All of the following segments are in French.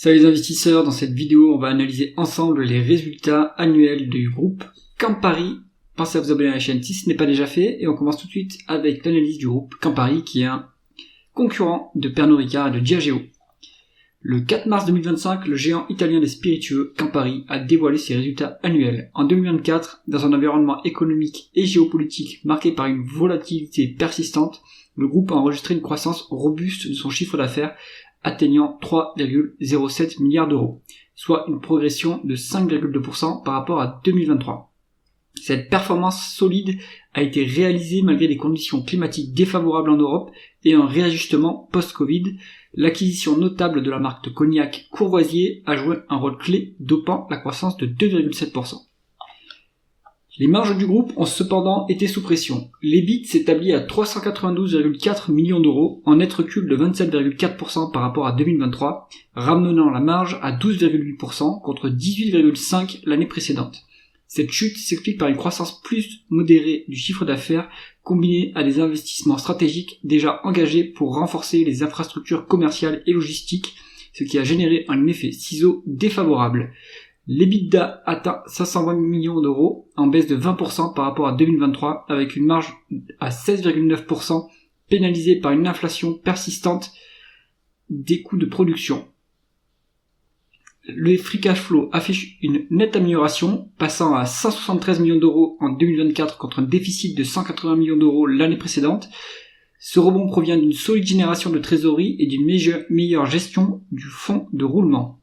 Salut les investisseurs, dans cette vidéo on va analyser ensemble les résultats annuels du groupe Campari. Pensez à vous abonner à la chaîne si ce n'est pas déjà fait et on commence tout de suite avec l'analyse du groupe Campari qui est un concurrent de Pernod Ricard et de Diageo. Le 4 mars 2025, le géant italien des spiritueux Campari a dévoilé ses résultats annuels. En 2024, dans un environnement économique et géopolitique marqué par une volatilité persistante, le groupe a enregistré une croissance robuste de son chiffre d'affaires atteignant 3,07 milliards d'euros, soit une progression de 5,2% par rapport à 2023. Cette performance solide a été réalisée malgré des conditions climatiques défavorables en Europe et un réajustement post-Covid. L'acquisition notable de la marque de cognac Courvoisier a joué un rôle clé, dopant la croissance de 2,7%. Les marges du groupe ont cependant été sous pression. L'EBIT s'établit à 392,4 millions d'euros, en net recul de 27,4% par rapport à 2023, ramenant la marge à 12,8% contre 18,5% l'année précédente. Cette chute s'explique par une croissance plus modérée du chiffre d'affaires combinée à des investissements stratégiques déjà engagés pour renforcer les infrastructures commerciales et logistiques, ce qui a généré un effet ciseau défavorable. L'EBITDA atteint 520 millions d'euros, en baisse de 20% par rapport à 2023, avec une marge à 16,9%, pénalisée par une inflation persistante des coûts de production. Le free cash flow affiche une nette amélioration, passant à 173 millions d'euros en 2024 contre un déficit de 180 millions d'euros l'année précédente. Ce rebond provient d'une solide génération de trésorerie et d'une meilleure gestion du fonds de roulement,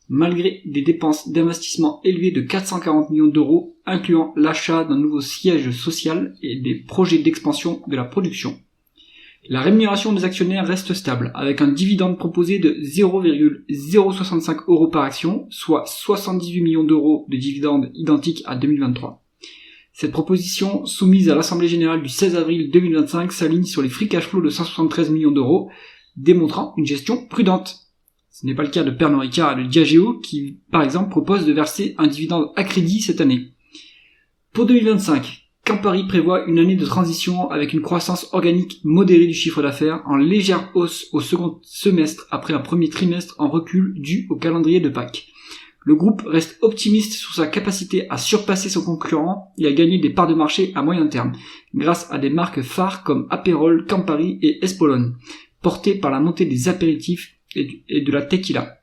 malgré des dépenses d'investissement élevées de 440 millions d'euros, incluant l'achat d'un nouveau siège social et des projets d'expansion de la production. La rémunération des actionnaires reste stable, avec un dividende proposé de 0,065 euros par action, soit 78 millions d'euros de dividendes identiques à 2023. Cette proposition, soumise à l'Assemblée Générale du 16 avril 2025, s'aligne sur les free cash flow de 173 millions d'euros, démontrant une gestion prudente. Ce n'est pas le cas de Pernod Ricard et de Diageo qui, par exemple, proposent de verser un dividende à crédit cette année. Pour 2025, Campari prévoit une année de transition avec une croissance organique modérée du chiffre d'affaires en légère hausse au second semestre après un premier trimestre en recul dû au calendrier de Pâques. Le groupe reste optimiste sur sa capacité à surpasser son concurrent et à gagner des parts de marché à moyen terme, grâce à des marques phares comme Aperol, Campari et Espolòn, portées par la montée des apéritifs et de la tequila.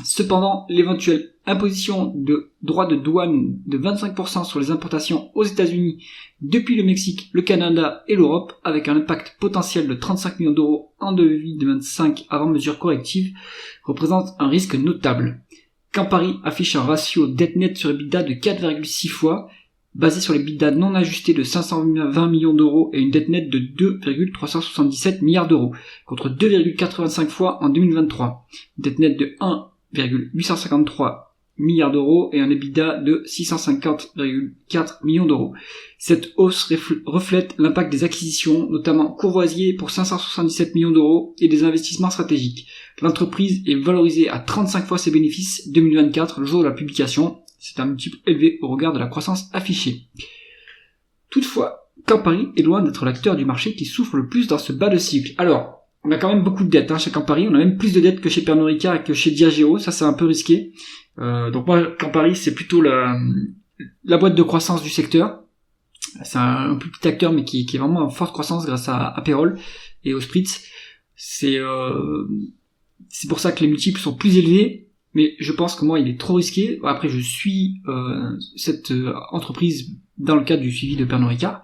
Cependant, l'éventuelle imposition de droits de douane de 25% sur les importations aux États-Unis depuis le Mexique, le Canada et l'Europe, avec un impact potentiel de 35 millions d'euros en 2025 avant mesure corrective, représente un risque notable. Campari affiche un ratio dette nette sur EBITDA de 4,6 fois, basé sur les EBITDA non ajustés de 520 millions d'euros et une dette nette de 2,377 milliards d'euros, contre 2,85 fois en 2023, dette nette de 1,853 milliards d'euros et un EBITDA de 650,4 millions d'euros. Cette hausse reflète l'impact des acquisitions, notamment Courvoisier pour 577 millions d'euros et des investissements stratégiques. L'entreprise est valorisée à 35 fois ses bénéfices 2024, le jour de la publication. C'est un multiple élevé au regard de la croissance affichée. Toutefois, Campari est loin d'être l'acteur du marché qui souffre le plus dans ce bas de cycle. Alors, on a quand même beaucoup de dettes chez Campari, on a même plus de dettes que chez Pernod Ricard et que chez Diageo, ça c'est un peu risqué. Donc moi, Campari c'est plutôt la boîte de croissance du secteur. C'est un plus petit acteur mais qui est vraiment en forte croissance grâce à Aperol et au Spritz. C'est pour ça que les multiples sont plus élevés. Mais je pense que moi, il est trop risqué. Après, je suis cette entreprise dans le cadre du suivi de Pernod Ricard,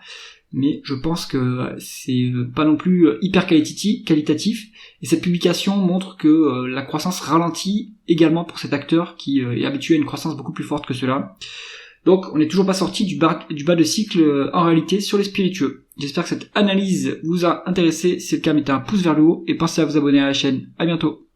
mais je pense que c'est pas non plus hyper qualitatif. Et cette publication montre que la croissance ralentit également pour cet acteur qui est habitué à une croissance beaucoup plus forte que cela. Donc, on n'est toujours pas sorti du bas de cycle en réalité sur les spiritueux. J'espère que cette analyse vous a intéressé. Si c'est le cas, mettez un pouce vers le haut et pensez à vous abonner à la chaîne. À bientôt.